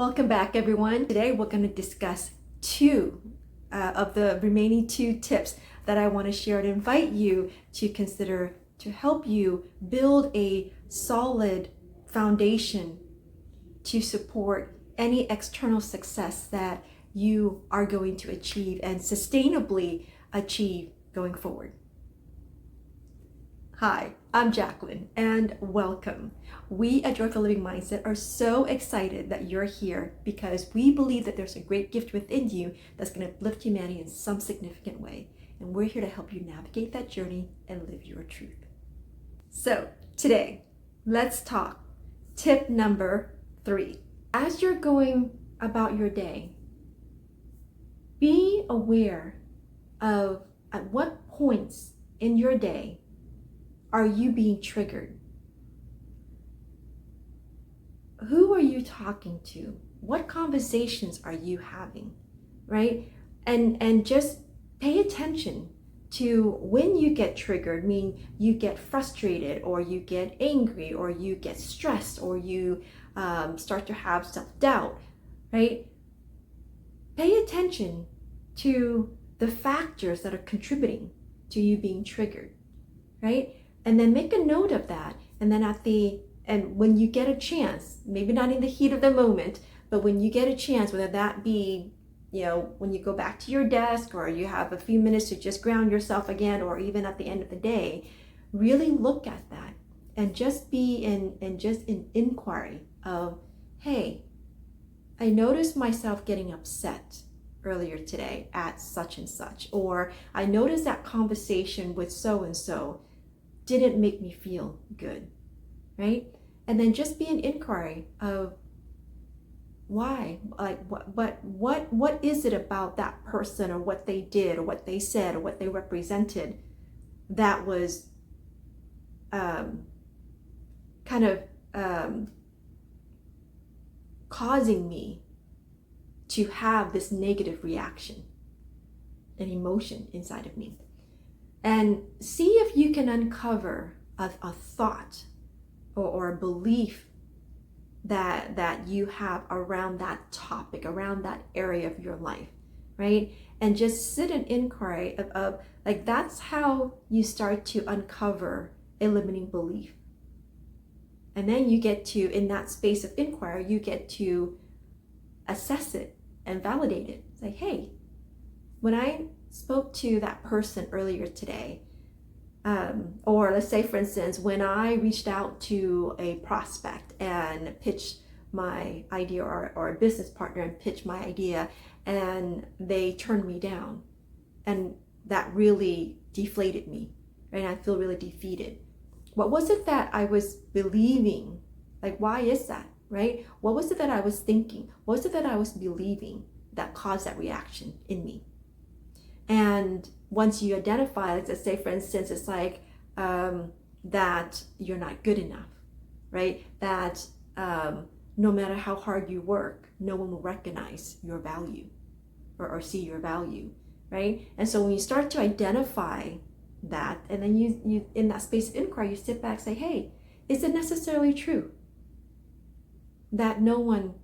Welcome back, everyone. Today we're going to discuss two of the remaining two tips that I want to share and invite you to consider to help you build a solid foundation to support any external success that you are going to achieve and sustainably achieve going forward. Hi, I'm Jacqueline and welcome. We at Joyful Living Mindset are so excited that you're here because we believe that there's a great gift within you that's going to uplift humanity in some significant way. And we're here to help you navigate that journey and live your truth. So today, let's talk tip number 3. As you're going about your day, be aware of at what points in your day are you being triggered? Who are you talking to? What conversations are you having, right? And just pay attention to when you get triggered, meaning you get frustrated or you get angry or you get stressed or you start to have self-doubt, right? Pay attention to the factors that are contributing to you being triggered, right? And then make a note of that. And then when you get a chance, maybe not in the heat of the moment, but when you get a chance, whether that be, when you go back to your desk or you have a few minutes to just ground yourself again, or even at the end of the day, really look at that and just be in inquiry of, hey, I noticed myself getting upset earlier today at such and such, or I noticed that conversation with so-and-so didn't make me feel good, right? And then just be an inquiry of why, like what is it about that person or what they did or what they said or what they represented that was causing me to have this negative reaction and emotion inside of me. And see if you can uncover a thought or a belief that you have around that topic, around that area of your life, right? And just sit in inquiry of like, that's how you start to uncover a limiting belief. And then you get to, in that space of inquiry, you get to assess it and validate it. Say, hey, when I spoke to that person earlier today, or let's say, for instance, when I reached out to a prospect and pitched my idea, or a business partner and pitched my idea, and they turned me down, and that really deflated me, right? I feel really defeated. What was it that I was believing? Like, why is that, right? What was it that I was thinking? What was it that I was believing that caused that reaction in me? And once you identify, let's say, for instance, it's like that you're not good enough, right? That no matter how hard you work, no one will recognize your value or see your value, right? And so when you start to identify that, and then you in that space of inquiry, you sit back and say, hey, is it necessarily true that no one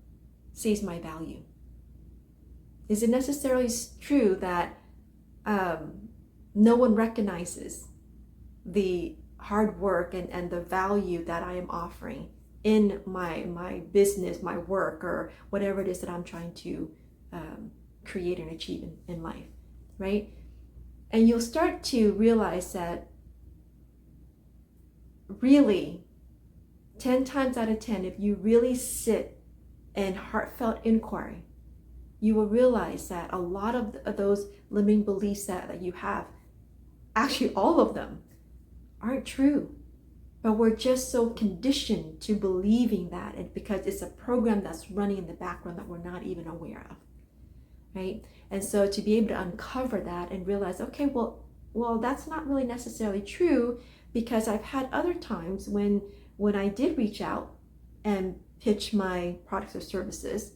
sees my value? Is it necessarily true that no one recognizes the hard work and the value that I am offering in my business, my work, or whatever it is that I'm trying to create and achieve in life, right? And you'll start to realize that really 10 times out of 10, if you really sit in heartfelt inquiry, you will realize that a lot of those limiting beliefs that you have, actually all of them, aren't true. But we're just so conditioned to believing that, and because it's a program that's running in the background that we're not even aware of, right? And so to be able to uncover that and realize, okay, well, that's not really necessarily true, because I've had other times when I did reach out and pitch my products or services,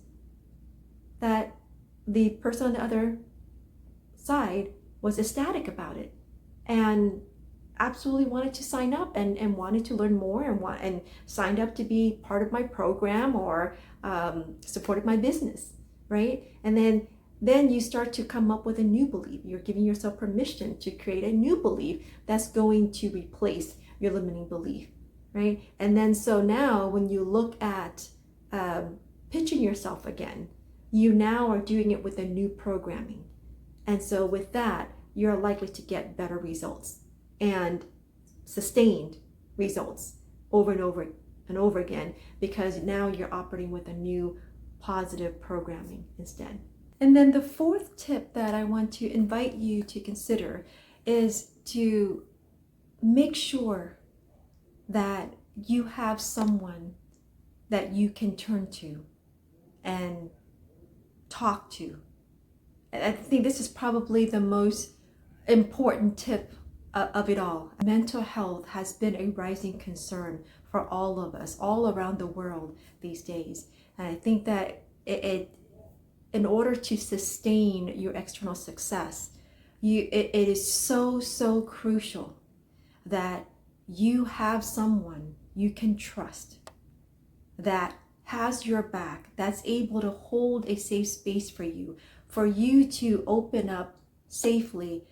that the person on the other side was ecstatic about it and absolutely wanted to sign up and wanted to learn more and signed up to be part of my program or supported my business, right? And then you start to come up with a new belief. You're giving yourself permission to create a new belief that's going to replace your limiting belief, right? And then so now when you look at pitching yourself again, you now are doing it with a new programming. And so with that, you're likely to get better results and sustained results over and over and over again, because now you're operating with a new positive programming instead. And then the fourth tip that I want to invite you to consider is to make sure that you have someone that you can turn to and talk to. I think this is probably the most important tip of it all. Mental health has been a rising concern for all of us, all around the world these days. And I think that in order to sustain your external success, it is so crucial that you have someone you can trust that has your back, that's able to hold a safe space for you to open up safely,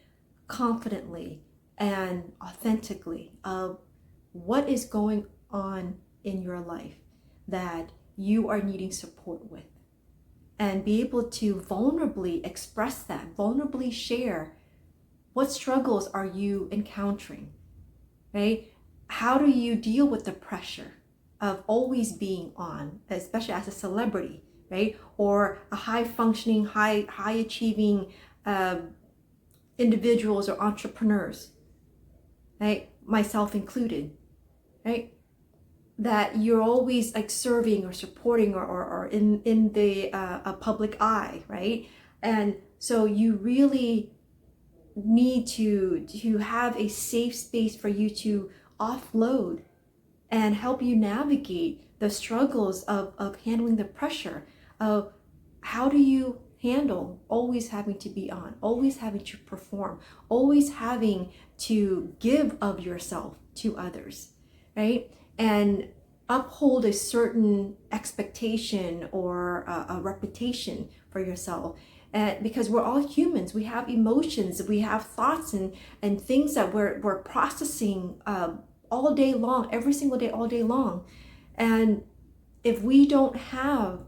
confidently, and authentically of what is going on in your life that you are needing support with, and be able to vulnerably express that, vulnerably share what struggles are you encountering, right? How do you deal with the pressure of always being on, especially as a celebrity, right? Or a high functioning, high achieving individuals or entrepreneurs, right? Myself included, right? That you're always like serving or supporting or in the a public eye, right? And so you really need to have a safe space for you to offload and help you navigate the struggles of handling the pressure of how do you handle always having to be on, always having to perform, always having to give of yourself to others, right? And uphold a certain expectation or a reputation for yourself. Because we're all humans, we have emotions, we have thoughts and things that we're processing all day long, every single day, all day long. And if we don't have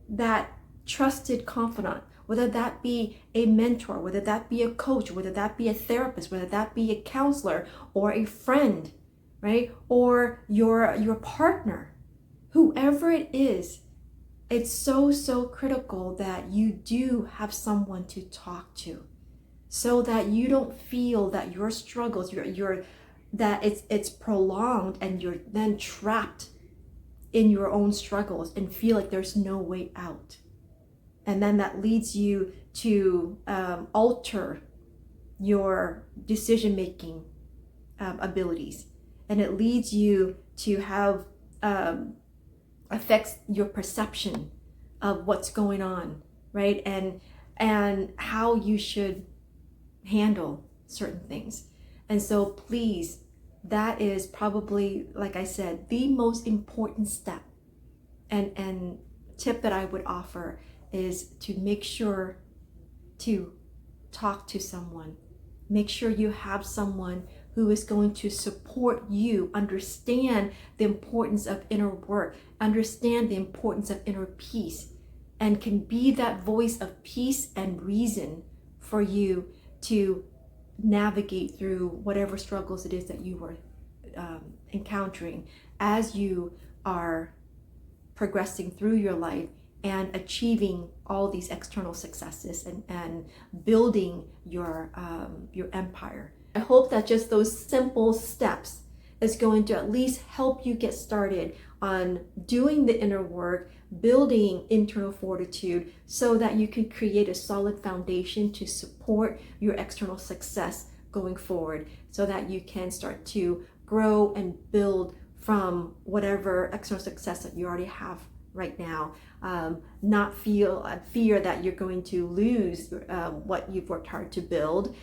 that trusted confidant, whether that be a mentor, whether that be a coach, whether that be a therapist, whether that be a counselor or a friend, right? Or your partner, whoever it is, it's so critical that you do have someone to talk to, so that you don't feel that your struggles, that it's prolonged and you're then trapped in your own struggles and feel like there's no way out. And then that leads you to alter your decision-making abilities. And it leads you to have affects your perception of what's going on, right? And how you should handle certain things. And so please, that is probably, like I said, the most important step and tip that I would offer is to make sure to talk to someone. Make sure you have someone who is going to support you, understand the importance of inner work, understand the importance of inner peace, and can be that voice of peace and reason for you to navigate through whatever struggles it is that you were encountering as you are progressing through your life and achieving all these external successes and building your empire. I hope that just those simple steps is going to at least help you get started on doing the inner work, building internal fortitude, so that you can create a solid foundation to support your external success going forward, so that you can start to grow and build from whatever external success that you already have right now. Not fear that you're going to lose what you've worked hard to build,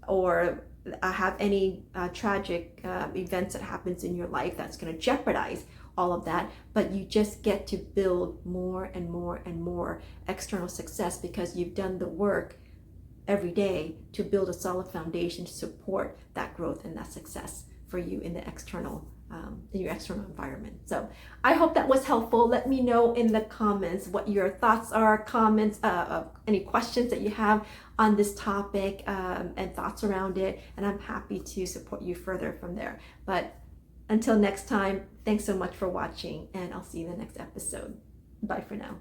or have any tragic events that happens in your life that's going to jeopardize all of that, but you just get to build more and more and more external success because you've done the work every day to build a solid foundation to support that growth and that success for you in the external in your external environment. So I hope that was helpful. Let me know in the comments what your thoughts are, comments, any questions that you have on this topic, and thoughts around it, and I'm happy to support you further from there. But until next time, thanks so much for watching, and I'll see you in the next episode. Bye for now.